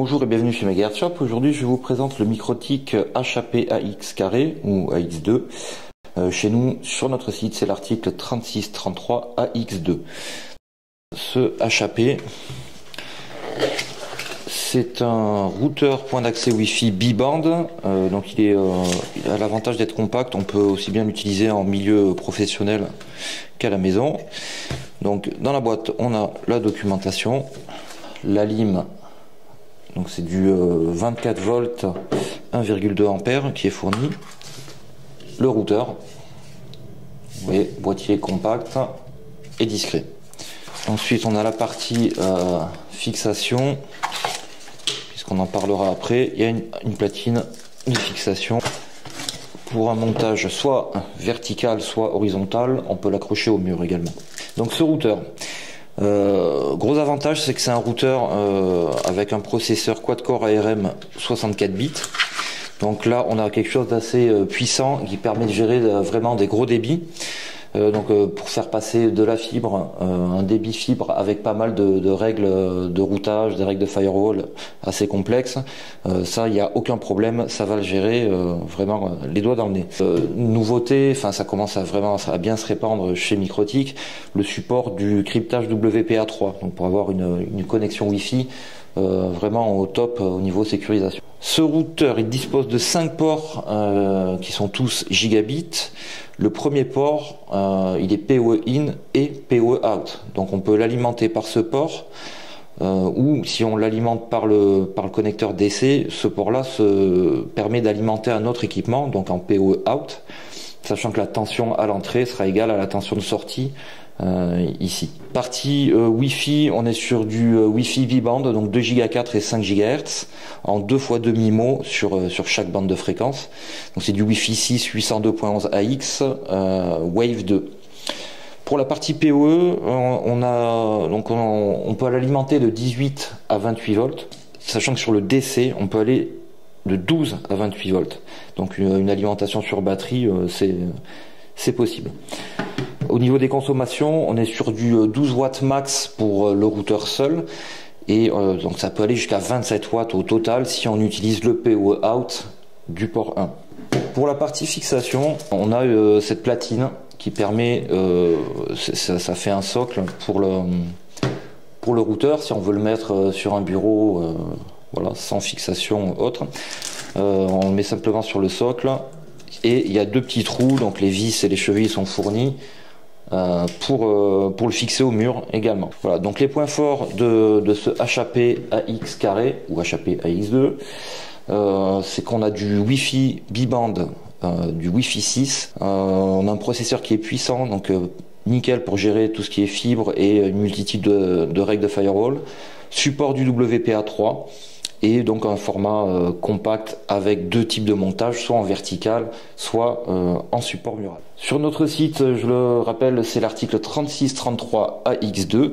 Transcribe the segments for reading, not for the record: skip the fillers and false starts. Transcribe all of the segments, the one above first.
Bonjour et bienvenue chez Megahertz Shop. Aujourd'hui je vous présente le Microtik HAP AX carré ou AX2. Chez nous, sur notre site, c'est l'article 3633 AX2. Ce HAP, c'est un routeur point d'accès Wi-Fi bi-band. Donc il a l'avantage d'être compact. On peut aussi bien l'utiliser en milieu professionnel qu'à la maison. Donc dans la boîte, on a la documentation, la lime. Donc c'est du 24 volts 1,2 ampères qui est fourni. Le routeur, vous voyez, boîtier compact et discret. Ensuite on a la partie fixation, puisqu'on en parlera après. Il y a une platine de fixation pour un montage soit vertical soit horizontal. On peut l'accrocher au mur également. Donc ce routeur, gros avantage, c'est que c'est un routeur avec un processeur quad-core ARM 64 bits. Donc là, on a quelque chose d'assez puissant qui permet de gérer vraiment des gros débits. Pour faire passer de la fibre, un débit fibre avec pas mal de règles de routage, des règles de firewall assez complexes, ça il n'y a aucun problème, ça va le gérer vraiment les doigts dans le nez. Nouveauté, enfin ça commence à bien se répandre chez Microtik, le support du cryptage WPA3, donc pour avoir une connexion Wi-Fi vraiment au top au niveau sécurisation. Ce routeur, il dispose de 5 ports qui sont tous gigabits. Le premier port, il est PoE in et PoE out. Donc on peut l'alimenter par ce port ou si on l'alimente par le connecteur DC, ce port-là se permet d'alimenter un autre équipement, donc en PoE out, sachant que la tension à l'entrée sera égale à la tension de sortie ici. Partie Wi-Fi, on est sur du Wi-Fi bi-band, donc 2 Go 4 et 5 GHz en 2x2 MIMO sur chaque bande de fréquence. Donc c'est du Wi-Fi 6 802.11 AX Wave 2. Pour la partie PoE, on peut l'alimenter de 18 à 28 volts, sachant que sur le DC, on peut aller de 12 à 28 volts. Donc une alimentation sur batterie, c'est possible. Au niveau des consommations, on est sur du 12 watts max pour le routeur seul. Et donc ça peut aller jusqu'à 27 watts au total si on utilise le PoE out du port 1. Pour la partie fixation, on a cette platine qui permet, ça fait un socle pour le routeur si on veut le mettre sur un bureau, voilà, sans fixation autre. On le met simplement sur le socle et il y a deux petits trous, donc les vis et les chevilles sont fournis pour le fixer au mur également. Voilà, donc les points forts de ce HAP AX carré ou HAP AX2, c'est qu'on a du Wi-Fi bi-band, du Wi-Fi 6, on a un processeur qui est puissant, donc nickel pour gérer tout ce qui est fibre et une multitude de règles de firewall, support du WPA3 et donc un format compact avec deux types de montage, soit en vertical, soit en support mural. Sur notre site, je le rappelle, c'est l'article 3633 AX2.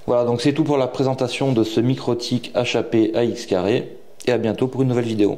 Voilà, donc c'est tout pour la présentation de ce Microtik HAP AX carré, et à bientôt pour une nouvelle vidéo.